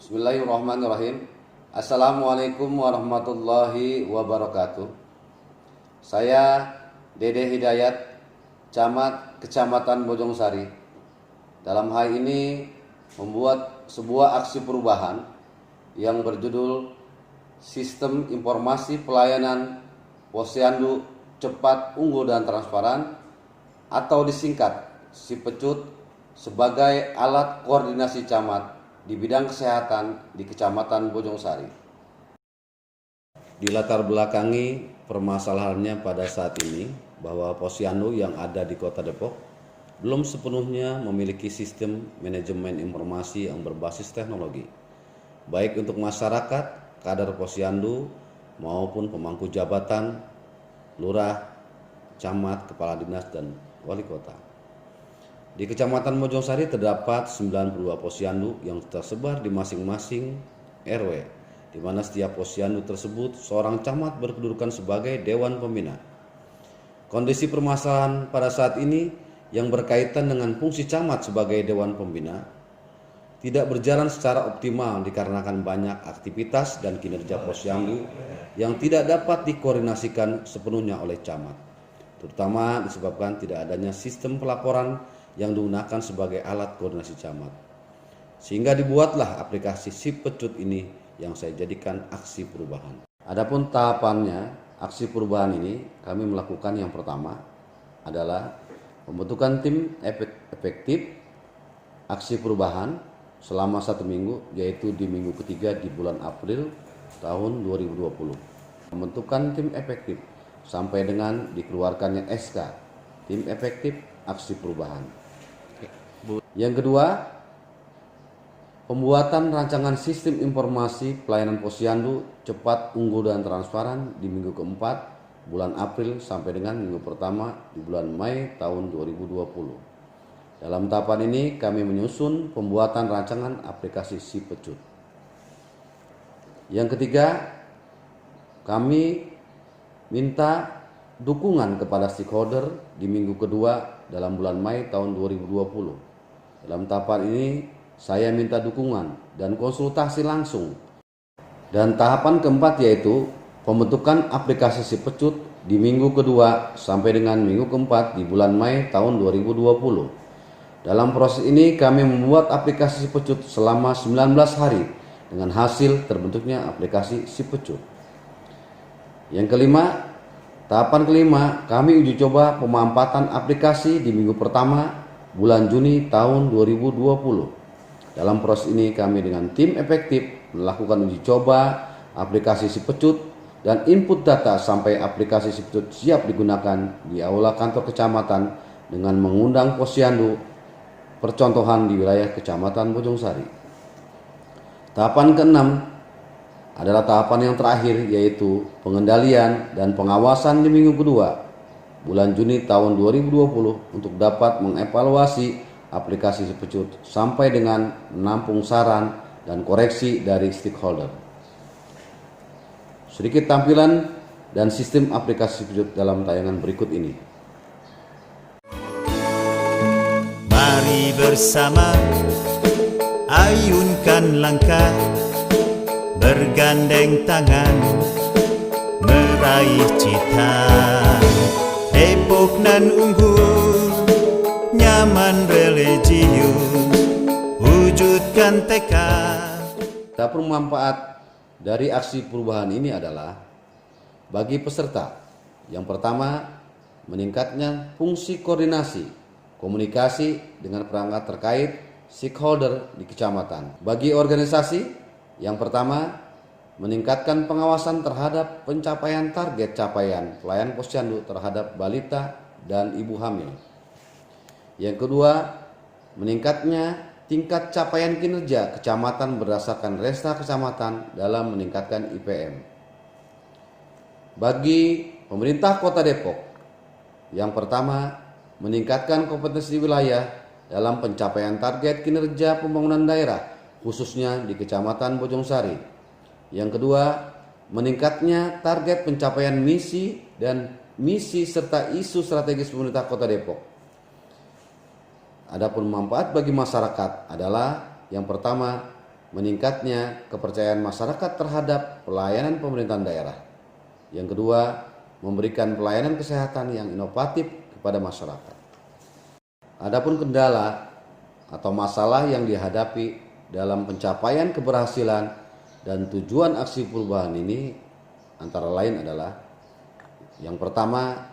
Bismillahirrahmanirrahim. Assalamualaikum warahmatullahi wabarakatuh. Saya Dede Hidayat, Camat Kecamatan Bojongsari. Dalam hal ini membuat sebuah aksi perubahan yang berjudul Sistem Informasi Pelayanan Posyandu Cepat, Unggul, dan Transparan atau disingkat SIPECUT sebagai alat koordinasi camat di bidang kesehatan di Kecamatan Bojongsari. Dilatar belakangi permasalahannya pada saat ini bahwa posyandu yang ada di Kota Depok belum sepenuhnya memiliki sistem manajemen informasi yang berbasis teknologi, baik untuk masyarakat, kader posyandu maupun pemangku jabatan, lurah, camat, kepala dinas, dan wali kota. Di Kecamatan Bojongsari terdapat 92 posyandu yang tersebar di masing-masing RW, di mana setiap posyandu tersebut seorang camat berkedudukan sebagai Dewan Pembina. Kondisi permasalahan pada saat ini yang berkaitan dengan fungsi camat sebagai Dewan Pembina tidak berjalan secara optimal dikarenakan banyak aktivitas dan kinerja posyandu yang tidak dapat dikoordinasikan sepenuhnya oleh camat, terutama disebabkan tidak adanya sistem pelaporan yang digunakan sebagai alat koordinasi camat. Sehingga dibuatlah aplikasi SIPECUT ini yang saya jadikan aksi perubahan. Adapun tahapannya, aksi perubahan ini kami melakukan yang pertama adalah pembentukan tim efektif aksi perubahan selama 1 minggu, yaitu di minggu ketiga di bulan April tahun 2020. Pembentukan tim efektif sampai dengan dikeluarkannya SK, tim efektif aksi perubahan. Yang kedua, pembuatan rancangan sistem informasi pelayanan posyandu cepat, unggul, dan transparan di minggu keempat bulan April sampai dengan minggu pertama di bulan Mei tahun 2020. Dalam tahapan ini kami menyusun pembuatan rancangan aplikasi SIPECUT. Yang ketiga, kami minta dukungan kepada stakeholder di minggu kedua dalam bulan Mei tahun 2020. Dalam tahapan ini saya minta dukungan dan konsultasi langsung. Dan tahapan keempat yaitu pembentukan aplikasi SIPECUT di minggu kedua sampai dengan minggu keempat di bulan Mei tahun 2020. Dalam proses ini kami membuat aplikasi SIPECUT selama 19 hari dengan hasil terbentuknya aplikasi SIPECUT. Yang kelima, tahapan kelima, kami uji coba pemanfaatan aplikasi di minggu pertama bulan Juni tahun 2020. Dalam proses ini kami dengan tim efektif melakukan uji coba aplikasi SIPECUT dan input data sampai aplikasi SIPECUT siap digunakan di aula kantor kecamatan dengan mengundang posyandu percontohan di wilayah Kecamatan Bojongsari. Tahapan keenam adalah tahapan yang terakhir, yaitu pengendalian dan pengawasan di minggu kedua bulan Juni tahun 2020 untuk dapat mengevaluasi aplikasi SIPECUT sampai dengan menampung saran dan koreksi dari stakeholder. Sedikit tampilan dan sistem aplikasi SIPECUT dalam tayangan berikut ini. Mari bersama ayunkan langkah, bergandeng tangan, meraih cita. Depok nan unggul, nyaman religius, wujudkan tekad. Dapur manfaat dari aksi perubahan ini adalah bagi peserta. Yang pertama, meningkatnya fungsi koordinasi, komunikasi dengan perangkat terkait stakeholder di kecamatan. Bagi organisasi, yang pertama, meningkatkan pengawasan terhadap pencapaian target capaian pelayan posyandu terhadap balita dan ibu hamil. Yang kedua, meningkatnya tingkat capaian kinerja kecamatan berdasarkan resta kecamatan dalam meningkatkan IPM. Bagi pemerintah Kota Depok, yang pertama, meningkatkan kompetensi wilayah dalam pencapaian target kinerja pembangunan daerah khususnya di Kecamatan Bojongsari. Yang kedua, meningkatnya target pencapaian misi serta isu strategis pemerintah Kota Depok. Adapun manfaat bagi masyarakat adalah yang pertama, meningkatnya kepercayaan masyarakat terhadap pelayanan pemerintahan daerah. Yang kedua, memberikan pelayanan kesehatan yang inovatif kepada masyarakat. Adapun kendala atau masalah yang dihadapi dalam pencapaian keberhasilan dan tujuan aksi perubahan ini antara lain adalah yang pertama,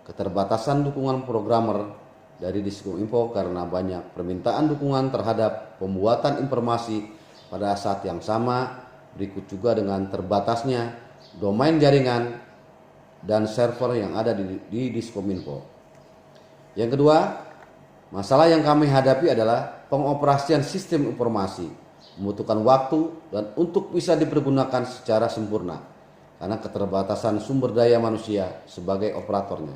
keterbatasan dukungan programmer dari Diskominfo karena banyak permintaan dukungan terhadap pembuatan informasi pada saat yang sama. Berikut juga dengan terbatasnya domain jaringan dan server yang ada di Diskominfo. Yang kedua, masalah yang kami hadapi adalah pengoperasian sistem informasi, membutuhkan waktu dan untuk bisa dipergunakan secara sempurna karena keterbatasan sumber daya manusia sebagai operatornya.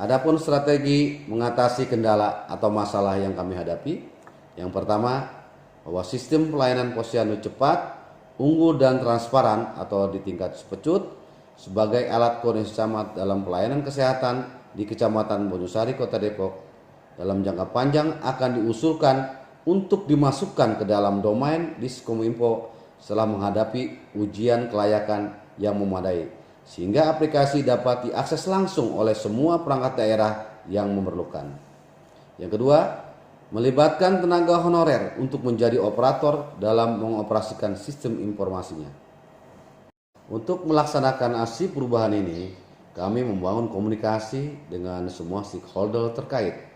Adapun strategi mengatasi kendala atau masalah yang kami hadapi, yang pertama, bahwa sistem pelayanan Posyandu cepat, unggul dan transparan atau di tingkat sepecut sebagai alat koordinasi camat dalam pelayanan kesehatan di Kecamatan Bojong-Sari, Kota Depok dalam jangka panjang akan diusulkan untuk dimasukkan ke dalam domain Diskominfo setelah menghadapi ujian kelayakan yang memadai, sehingga aplikasi dapat diakses langsung oleh semua perangkat daerah yang memerlukan. Yang kedua, melibatkan tenaga honorer untuk menjadi operator dalam mengoperasikan sistem informasinya. Untuk melaksanakan aksi perubahan ini, kami membangun komunikasi dengan semua stakeholder terkait,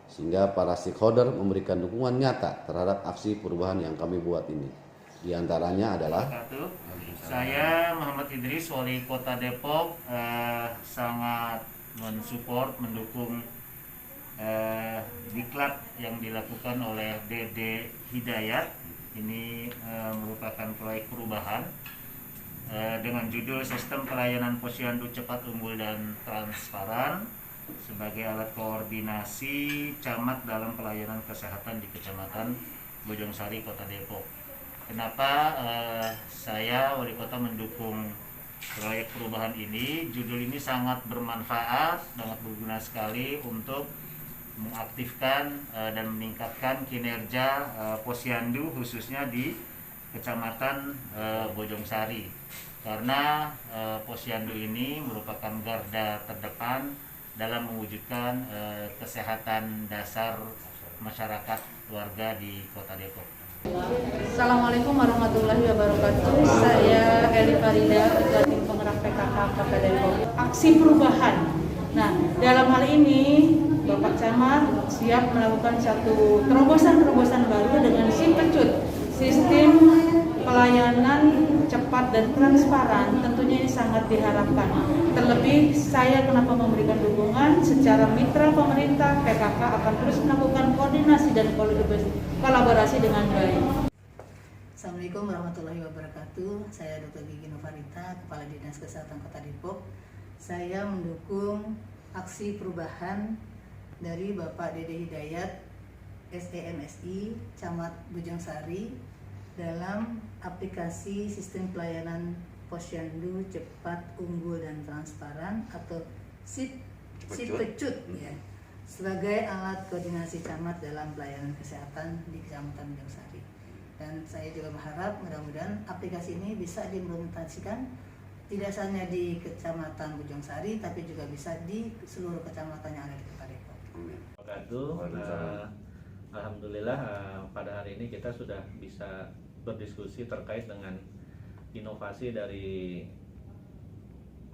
sehingga para stakeholder memberikan dukungan nyata terhadap aksi perubahan yang kami buat ini. Di antaranya adalah saya Muhammad Idris, Wali Kota Depok, sangat mensupport, mendukung diklat yang dilakukan oleh Dede Hidayat. Ini merupakan proyek perubahan dengan judul Sistem Pelayanan Posyandu Cepat, Unggul dan Transparan sebagai alat koordinasi camat dalam pelayanan kesehatan di Kecamatan Bojong-Sari, Kota Depok. Kenapa saya Wali Kota mendukung proyek perubahan ini? Judul ini sangat bermanfaat, sangat berguna sekali untuk mengaktifkan dan meningkatkan kinerja Posyandu khususnya di Kecamatan Bojong-Sari, karena Posyandu ini merupakan garda terdepan dalam mewujudkan kesehatan dasar masyarakat warga di Kota Depok. Assalamualaikum warahmatullahi wabarakatuh. Saya Eli Farida, Ketua Tim Penggerak PKK Kota Depok. Aksi perubahan. Nah, dalam hal ini Bapak Camat siap melakukan satu terobosan-terobosan baru dengan SIMPECUT, sistem pelayanan cepat dan transparan. Tentunya ini sangat diharapkan. Terlebih saya kenapa memberikan dukungan secara mitra pemerintah, PKK akan terus melakukan koordinasi dan kolaborasi dengan baik. Assalamualaikum warahmatullahi wabarakatuh. Saya Dr. Gigi Novarita, Kepala Dinas Kesehatan Kota Depok. Saya mendukung aksi perubahan dari Bapak Dede Hidayat, SEMSI, Camat Bojong-Sari, dalam aplikasi sistem pelayanan Posyandu Cepat, Unggul dan Transparan atau SIMPECUT ya, sebagai alat koordinasi camat dalam pelayanan kesehatan di Kecamatan Bojong-Sari. Dan saya juga berharap mudah-mudahan aplikasi ini bisa diimplementasikan tidak hanya di Kecamatan Bojong-Sari, tapi juga bisa di seluruh kecamatan yang ada di Kota Depok. Alhamdulillah pada hari ini kita sudah bisa berdiskusi terkait dengan inovasi dari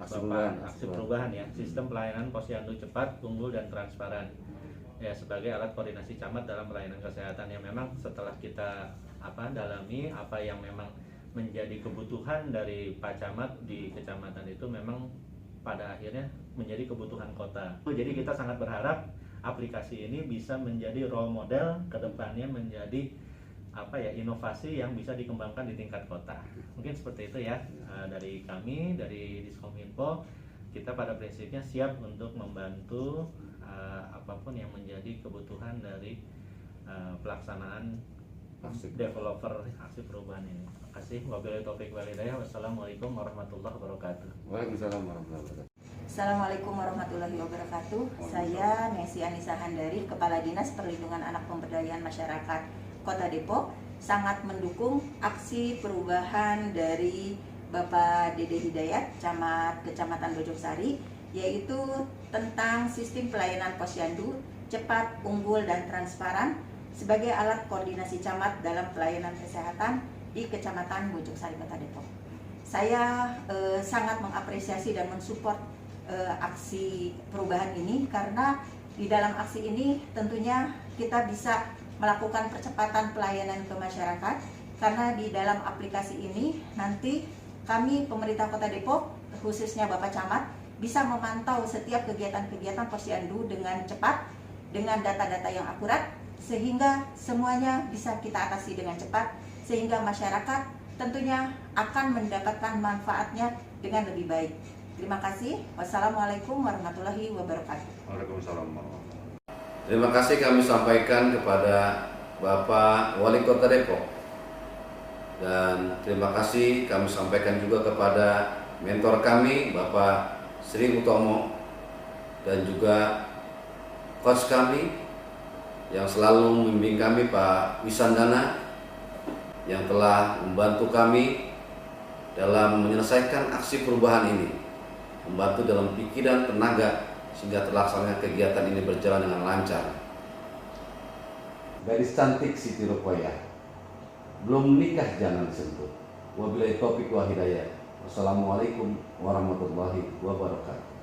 aksi perubahan ya, sistem pelayanan Posyandu Cepat, Unggul dan Transparan ya, sebagai alat koordinasi camat dalam pelayanan kesehatan yang memang setelah kita dalami apa yang memang menjadi kebutuhan dari Pak Camat di kecamatan itu memang pada akhirnya menjadi kebutuhan kota. Jadi kita sangat berharap aplikasi ini bisa menjadi role model ke depannya, menjadi inovasi yang bisa dikembangkan di tingkat kota. Mungkin seperti itu ya, dari kami, dari Diskominfo, kita pada prinsipnya siap untuk membantu apapun yang menjadi kebutuhan dari pelaksanaan developer aksi perubahan ini. Terima kasih. Wabillahi taufiq wal hidayah. Wassalamualaikum warahmatullahi wabarakatuh. Waalaikumsalam warahmatullahi wabarakatuh. Assalamualaikum warahmatullahi wabarakatuh. Saya Nesi Anissa Handari, Kepala Dinas Perlindungan Anak Pemberdayaan Masyarakat Kota Depok. sangat mendukung aksi perubahan dari Bapak Dede Hidayat, Camat Kecamatan Bojongsari, yaitu tentang sistem pelayanan posyandu cepat, unggul, dan transparan sebagai alat koordinasi camat dalam pelayanan kesehatan di Kecamatan Bojongsari, Kota Depok. Saya sangat mengapresiasi dan mensupport aksi perubahan ini, karena di dalam aksi ini tentunya kita bisa melakukan percepatan pelayanan ke masyarakat, karena di dalam aplikasi ini nanti kami pemerintah Kota Depok, khususnya Bapak Camat, bisa memantau setiap kegiatan-kegiatan posyandu dengan cepat, dengan data-data yang akurat, sehingga semuanya bisa kita atasi dengan cepat, sehingga masyarakat tentunya akan mendapatkan manfaatnya dengan lebih baik. Terima kasih. Wassalamualaikum warahmatullahi wabarakatuh. Waalaikumsalam warahmatullahi wabarakatuh. Terima kasih kami sampaikan kepada Bapak Wali Kota Depok. Dan terima kasih kami sampaikan juga kepada mentor kami Bapak Sri Utomo, dan juga coach kami yang selalu membimbing kami Pak Wisandana, yang telah membantu kami dalam menyelesaikan aksi perubahan ini, membantu dalam pikiran tenaga sehingga terlaksananya kegiatan ini berjalan dengan lancar. Gadis cantik Siti Ruqayyah, belum menikah jangan disentuh. Wabillahi taufiq wa hidayah. Wassalamualaikum warahmatullahi wabarakatuh.